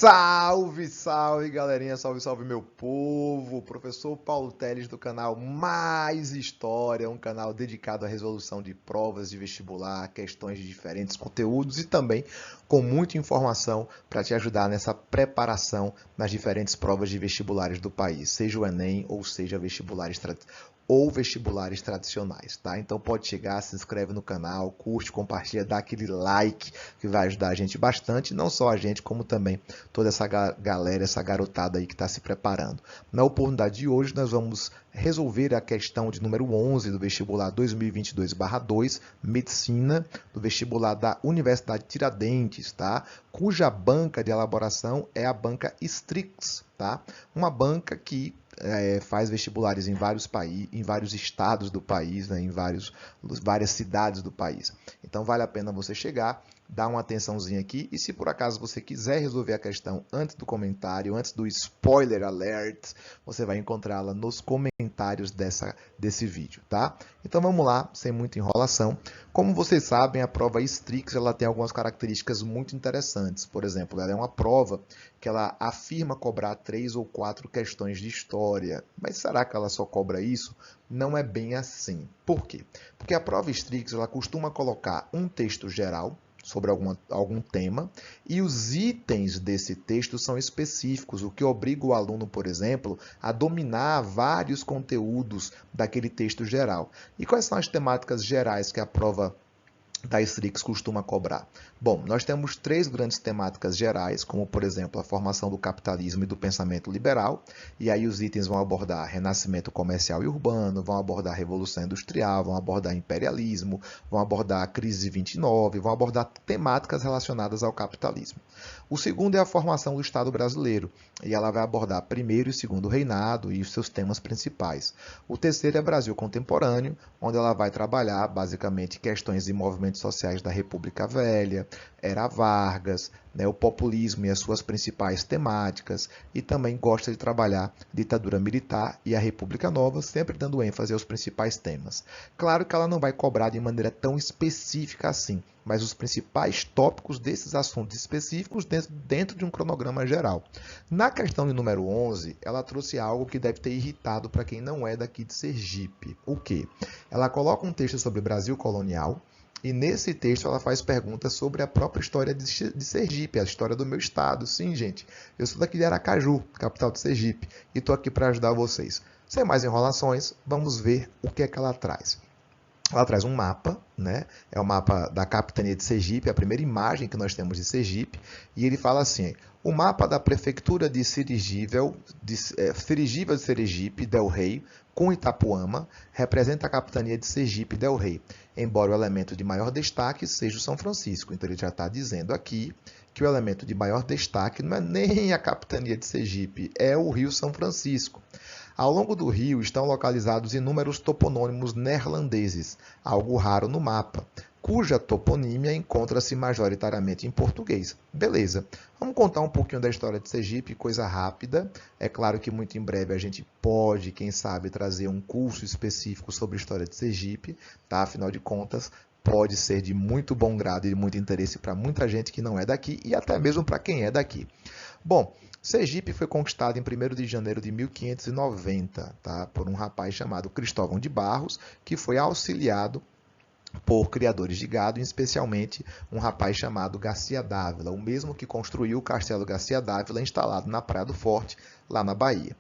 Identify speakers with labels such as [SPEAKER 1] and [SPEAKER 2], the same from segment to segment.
[SPEAKER 1] Salve, salve, galerinha, salve, salve, meu povo. Professor Paulo Teles do canal Mais História, um canal dedicado à resolução de provas de vestibular, questões de diferentes conteúdos e também com muita informação para te ajudar nessa preparação nas diferentes provas de vestibulares do país, seja o Enem ou seja vestibulares tradicionais, tá? Então pode chegar, se inscreve no canal, curte, compartilha, dá aquele like que vai ajudar a gente bastante, não só a gente, como também toda essa galera, essa garotada aí que está se preparando. Na oportunidade de hoje, nós vamos resolver a questão de número 11 do vestibular 2022/2, Medicina, do vestibular da Universidade Tiradentes, tá? Cuja banca de elaboração é a banca Strix, tá? Uma banca que faz vestibulares em vários países, em vários estados do país, né, em várias cidades do país. Então vale a pena você chegar, dar uma atençãozinha aqui e se por acaso você quiser resolver a questão antes do comentário, antes do spoiler alert, você vai encontrá-la nos comentários desse vídeo, tá? Então vamos lá, sem muita enrolação. Como vocês sabem, a prova Strix ela tem algumas características muito interessantes. Por exemplo, ela é uma prova que ela afirma cobrar 3 ou 4 questões de história. Mas será que ela só cobra isso? Não é bem assim. Por quê? Porque a prova Strix ela costuma colocar um texto geral sobre algum tema, e os itens desse texto são específicos, o que obriga o aluno, por exemplo, a dominar vários conteúdos daquele texto geral. E quais são as temáticas gerais que a prova da Strix costuma cobrar? Bom, nós temos 3 grandes temáticas gerais, como, por exemplo, a formação do capitalismo e do pensamento liberal, e aí os itens vão abordar renascimento comercial e urbano, vão abordar revolução industrial, vão abordar imperialismo, vão abordar a crise de 29, vão abordar temáticas relacionadas ao capitalismo. O segundo é a formação do Estado brasileiro, e ela vai abordar primeiro e segundo reinado e os seus temas principais. O terceiro é Brasil contemporâneo, onde ela vai trabalhar basicamente questões de movimentos sociais da República Velha, Era Vargas, né, o populismo e as suas principais temáticas, e também gosta de trabalhar ditadura militar e a República Nova, sempre dando ênfase aos principais temas. Claro que ela não vai cobrar de maneira tão específica assim, mas os principais tópicos desses assuntos específicos dentro de um cronograma geral. Na questão de número 11, ela trouxe algo que deve ter irritado para quem não é daqui de Sergipe. O quê? Ela coloca um texto sobre Brasil colonial, e nesse texto ela faz perguntas sobre a própria história de Sergipe, a história do meu estado. Sim, gente, eu sou daqui de Aracaju, capital de Sergipe, e estou aqui para ajudar vocês. Sem mais enrolações, vamos ver o que é que ela traz. Ela traz um mapa, né? É o mapa da capitania de Sergipe, a primeira imagem que nós temos de Sergipe, e ele fala assim: o mapa da prefeitura de Serigível de Sergipe del Rei com Itapuama representa a capitania de Sergipe del Rei, embora o elemento de maior destaque seja o São Francisco. Então ele já está dizendo aqui que o elemento de maior destaque não é nem a capitania de Sergipe, é o Rio São Francisco. Ao longo do rio estão localizados inúmeros toponônimos neerlandeses, algo raro no mapa, cuja toponímia encontra-se majoritariamente em português. Beleza, vamos contar um pouquinho da história de Sergipe, coisa rápida. É claro que muito em breve a gente pode, quem sabe, trazer um curso específico sobre a história de Sergipe, tá? Afinal de contas, pode ser de muito bom grado e de muito interesse para muita gente que não é daqui e até mesmo para quem é daqui. Bom, Sergipe foi conquistado em 1º de janeiro de 1590, tá? Por um rapaz chamado Cristóvão de Barros, que foi auxiliado por criadores de gado, especialmente um rapaz chamado Garcia Dávila, o mesmo que construiu o Castelo Garcia Dávila instalado na Praia do Forte, lá na Bahia.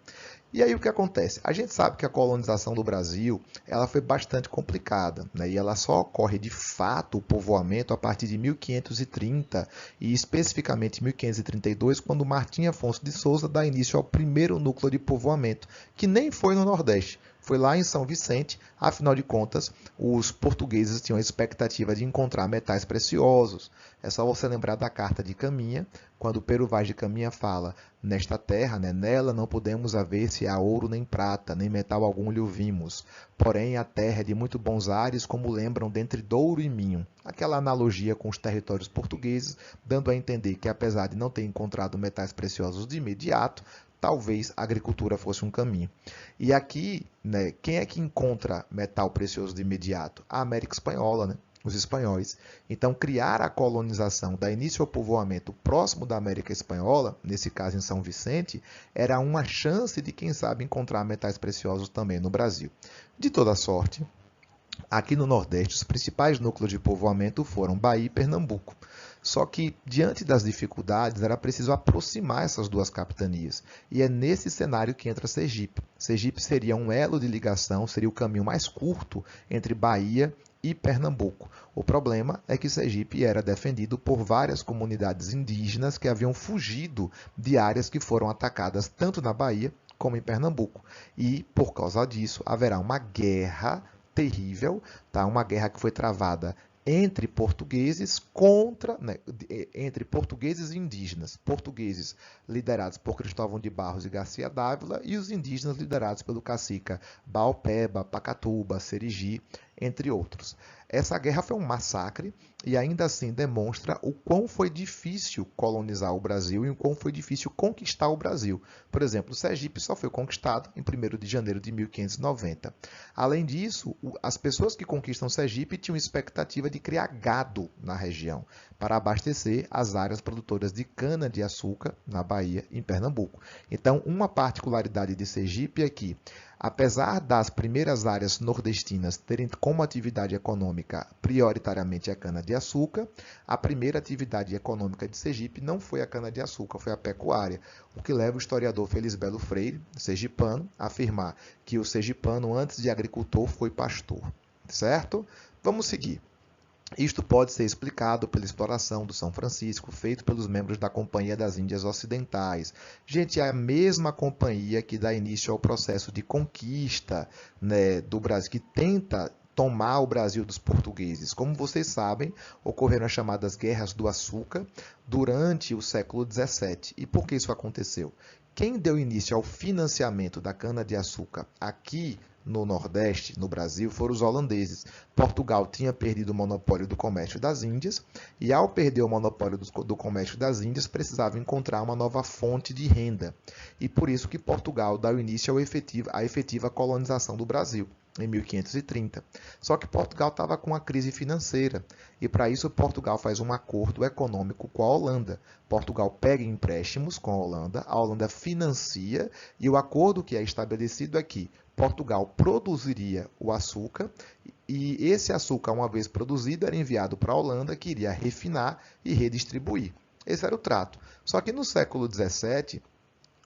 [SPEAKER 1] E aí o que acontece? A gente sabe que a colonização do Brasil ela foi bastante complicada, né? E ela só ocorre de fato o povoamento a partir de 1530 e especificamente 1532, quando Martim Afonso de Souza dá início ao primeiro núcleo de povoamento, que nem foi no Nordeste, foi lá em São Vicente. Afinal de contas, os portugueses tinham a expectativa de encontrar metais preciosos. É só você lembrar da carta de Caminha, quando Pero Vaz de Caminha fala: nesta terra, né, nela não podemos haver se há ouro nem prata, nem metal algum lhe ouvimos. Porém, a terra é de muito bons ares, como lembram dentre Douro e Minho. Aquela analogia com os territórios portugueses, dando a entender que, apesar de não ter encontrado metais preciosos de imediato, talvez a agricultura fosse um caminho. E aqui, né, quem é que encontra metal precioso de imediato? A América Espanhola, né? os espanhóis. Então, criar a colonização, dar início ao povoamento próximo da América Espanhola, nesse caso em São Vicente, era uma chance de, quem sabe, encontrar metais preciosos também no Brasil. De toda sorte, aqui no Nordeste, os principais núcleos de povoamento foram Bahia e Pernambuco. Só que, diante das dificuldades, era preciso aproximar essas duas capitanias. E é nesse cenário que entra Sergipe. Sergipe seria um elo de ligação, seria o caminho mais curto entre Bahia e Pernambuco. O problema é que Sergipe era defendido por várias comunidades indígenas que haviam fugido de áreas que foram atacadas tanto na Bahia como em Pernambuco. E, por causa disso, haverá uma guerra terrível, tá? Uma guerra que foi travada entre portugueses entre portugueses e indígenas. Portugueses liderados por Cristóvão de Barros e Garcia Dávila e os indígenas liderados pelo cacica Baupeba, Pacatuba, Serigi, entre outros. Essa guerra foi um massacre e ainda assim demonstra o quão foi difícil colonizar o Brasil e o quão foi difícil conquistar o Brasil. Por exemplo, o Sergipe só foi conquistado em 1º de janeiro de 1590. Além disso, as pessoas que conquistam Sergipe tinham expectativa de criar gado na região para abastecer as áreas produtoras de cana-de-açúcar na Bahia e em Pernambuco. Então, uma particularidade de Sergipe é que, apesar das primeiras áreas nordestinas terem como atividade econômica prioritariamente a cana-de-açúcar, a primeira atividade econômica de Sergipe não foi a cana-de-açúcar, foi a pecuária, o que leva o historiador Felisbelo Freire, sergipano, a afirmar que o sergipano, antes de agricultor, foi pastor. Certo? Vamos seguir. Isto pode ser explicado pela exploração do São Francisco, feito pelos membros da Companhia das Índias Ocidentais. Gente, é a mesma companhia que dá início ao processo de conquista, né, do Brasil, que tenta tomar o Brasil dos portugueses. Como vocês sabem, ocorreram as chamadas Guerras do Açúcar durante o século XVII. E por que isso aconteceu? Quem deu início ao financiamento da cana-de-açúcar aqui no Nordeste, no Brasil, foram os holandeses. Portugal tinha perdido o monopólio do comércio das Índias e, ao perder o monopólio do comércio das Índias, precisava encontrar uma nova fonte de renda. E por isso que Portugal dá o início à efetiva colonização do Brasil, em 1530. Só que Portugal estava com uma crise financeira e, para isso, Portugal faz um acordo econômico com a Holanda. Portugal pega empréstimos com a Holanda financia e o acordo que é estabelecido é que Portugal produziria o açúcar e esse açúcar, uma vez produzido, era enviado para a Holanda, que iria refinar e redistribuir. Esse era o trato. Só que no século XVII,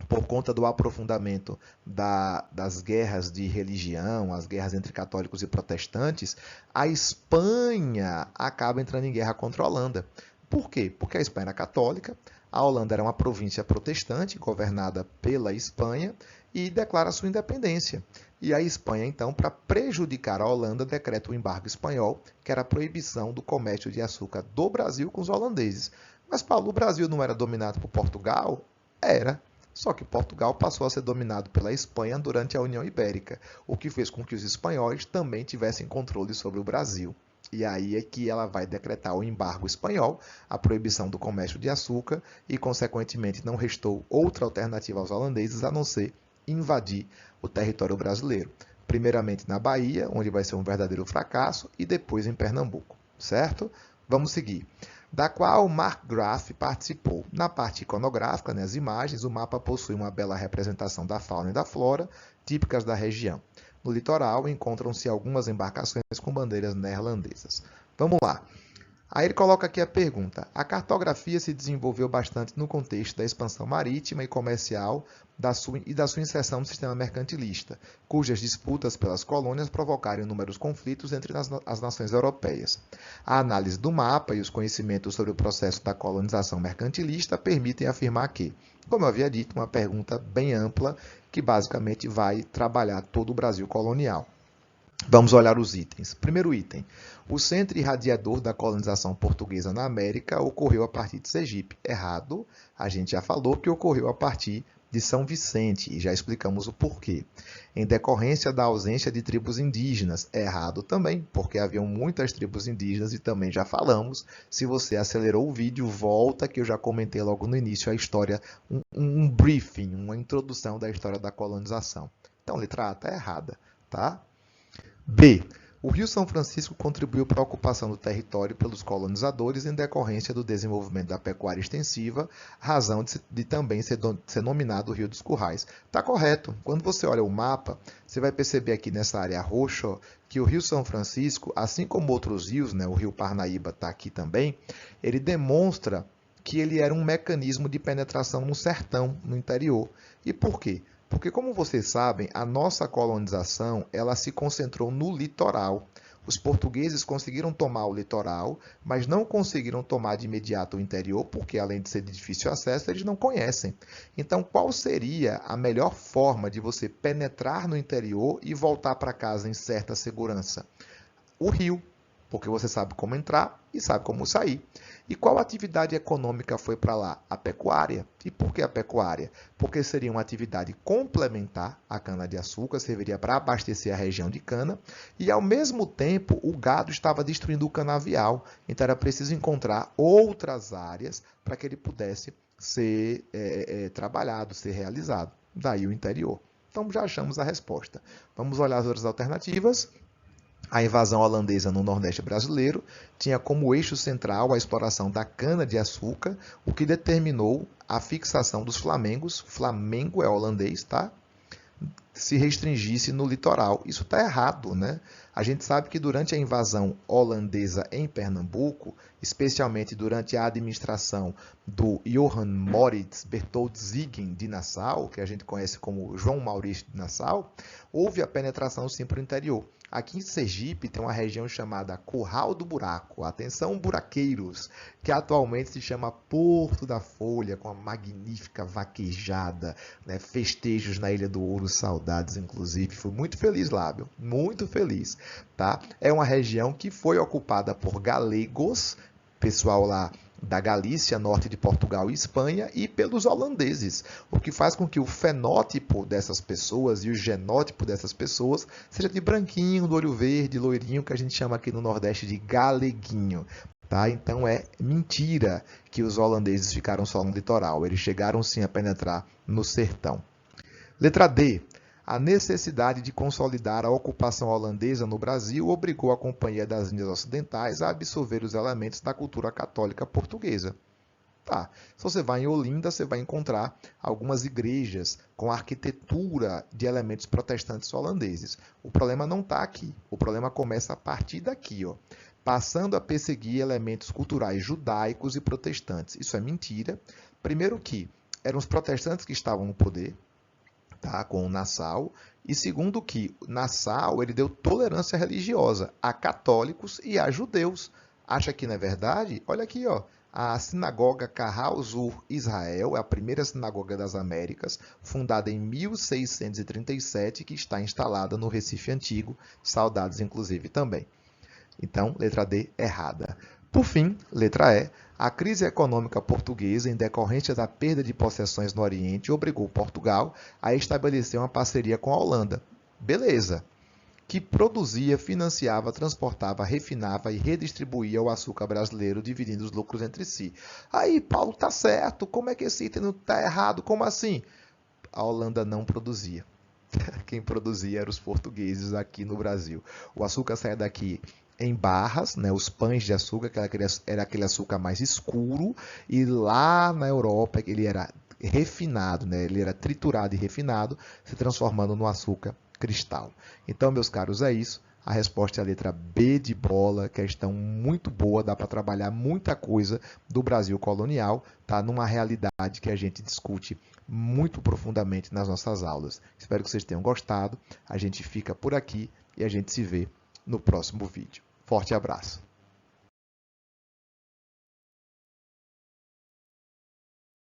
[SPEAKER 1] por conta do aprofundamento das guerras de religião, as guerras entre católicos e protestantes, a Espanha acaba entrando em guerra contra a Holanda. Por quê? Porque a Espanha era católica, a Holanda era uma província protestante, governada pela Espanha, e declara sua independência. E a Espanha, então, para prejudicar a Holanda, decreta o embargo espanhol, que era a proibição do comércio de açúcar do Brasil com os holandeses. Mas, Paulo, o Brasil não era dominado por Portugal? Era. Só que Portugal passou a ser dominado pela Espanha durante a União Ibérica, o que fez com que os espanhóis também tivessem controle sobre o Brasil. E aí é que ela vai decretar o embargo espanhol, a proibição do comércio de açúcar, e, consequentemente, não restou outra alternativa aos holandeses a não ser invadir o território brasileiro. Primeiramente na Bahia, onde vai ser um verdadeiro fracasso, e depois em Pernambuco. Certo? Vamos seguir. Da qual Mark Graf participou. Na parte iconográfica, as imagens, o mapa possui uma bela representação da fauna e da flora, típicas da região. No litoral, encontram-se algumas embarcações com bandeiras neerlandesas. Vamos lá. Aí ele coloca aqui a pergunta. A cartografia se desenvolveu bastante no contexto da expansão marítima e comercial da sua inserção no sistema mercantilista, cujas disputas pelas colônias provocaram inúmeros conflitos entre as nações europeias. A análise do mapa e os conhecimentos sobre o processo da colonização mercantilista permitem afirmar que, como eu havia dito, uma pergunta bem ampla que basicamente vai trabalhar todo o Brasil colonial. Vamos olhar os itens. Primeiro item. O centro irradiador da colonização portuguesa na América ocorreu a partir de Sergipe. Errado. A gente já falou que ocorreu a partir de São Vicente e já explicamos o porquê. Em decorrência da ausência de tribos indígenas. Errado também, porque haviam muitas tribos indígenas e também já falamos. Se você acelerou o vídeo, volta que eu já comentei logo no início a história, um briefing, uma introdução da história da colonização. Então, letra A está errada, tá? B. O Rio São Francisco contribuiu para a ocupação do território pelos colonizadores em decorrência do desenvolvimento da pecuária extensiva, razão de também ser nominado Rio dos Currais. Está correto. Quando você olha o mapa, você vai perceber aqui nessa área roxa que o Rio São Francisco, assim como outros rios, né, o Rio Parnaíba está aqui também, ele demonstra que ele era um mecanismo de penetração no sertão, no interior. E por quê? Porque, como vocês sabem, a nossa colonização ela se concentrou no litoral. Os portugueses conseguiram tomar o litoral, mas não conseguiram tomar de imediato o interior, porque além de ser de difícil acesso, eles não conhecem. Então, qual seria a melhor forma de você penetrar no interior e voltar para casa em certa segurança? O rio, porque você sabe como entrar e sabe como sair. E qual atividade econômica foi para lá? A pecuária. E por que a pecuária? Porque seria uma atividade complementar à cana-de-açúcar, serviria para abastecer a região de cana, e ao mesmo tempo o gado estava destruindo o canavial, então era preciso encontrar outras áreas para que ele pudesse ser trabalhado, ser realizado. Daí o interior. Então já achamos a resposta. Vamos olhar as outras alternativas. A invasão holandesa no Nordeste brasileiro tinha como eixo central a exploração da cana-de-açúcar, o que determinou a fixação dos flamengos, Flamengo é holandês, tá? Se restringisse no litoral. Isso está errado, né? A gente sabe que durante a invasão holandesa em Pernambuco, especialmente durante a administração do Johan Maurits Bertoldsegen de Nassau, que a gente conhece como João Maurício de Nassau, houve a penetração sim para o interior. Aqui em Sergipe tem uma região chamada Curral do Buraco, atenção buraqueiros, que atualmente se chama Porto da Folha, com a magnífica vaquejada, né? Festejos na Ilha do Ouro, saudades inclusive, fui muito feliz lá, viu? Muito feliz, tá? É uma região que foi ocupada por galegos, pessoal lá da Galícia, norte de Portugal e Espanha, e pelos holandeses, o que faz com que o fenótipo dessas pessoas e o genótipo dessas pessoas seja de branquinho, do olho verde, loirinho, que a gente chama aqui no Nordeste de galeguinho. Tá? Então é mentira que os holandeses ficaram só no litoral, eles chegaram sim a penetrar no sertão. Letra D. A necessidade de consolidar a ocupação holandesa no Brasil obrigou a Companhia das Índias Ocidentais a absorver os elementos da cultura católica portuguesa. Tá. Se você vai em Olinda, você vai encontrar algumas igrejas com arquitetura de elementos protestantes holandeses. O problema não está aqui. O problema começa a partir daqui, ó, passando a perseguir elementos culturais judaicos e protestantes. Isso é mentira. Primeiro que eram os protestantes que estavam no poder, tá, com o Nassau, e segundo que Nassau ele deu tolerância religiosa a católicos e a judeus. Acha que não é verdade? Olha aqui, ó, a sinagoga Kahal Zur Israel é a primeira sinagoga das Américas, fundada em 1637, que está instalada no Recife Antigo, saudades inclusive também. Então, letra D, errada. Por fim, letra E, a crise econômica portuguesa, em decorrência da perda de possessões no Oriente, obrigou Portugal a estabelecer uma parceria com a Holanda. Beleza. Que produzia, financiava, transportava, refinava e redistribuía o açúcar brasileiro, dividindo os lucros entre si. Aí, Paulo, tá certo. Como é que esse item não tá errado? Como assim? A Holanda não produzia. Quem produzia eram os portugueses aqui no Brasil. O açúcar saía daqui em barras, né, os pães de açúcar, que era aquele açúcar mais escuro, e lá na Europa ele era refinado, né, ele era triturado e refinado, se transformando no açúcar cristal. Então, meus caros, é isso. A resposta é a letra B de bola, questão muito boa, dá para trabalhar muita coisa do Brasil colonial, tá? Numa realidade que a gente discute muito profundamente nas nossas aulas. Espero que vocês tenham gostado. A gente fica por aqui e a gente se vê no próximo vídeo. Forte abraço!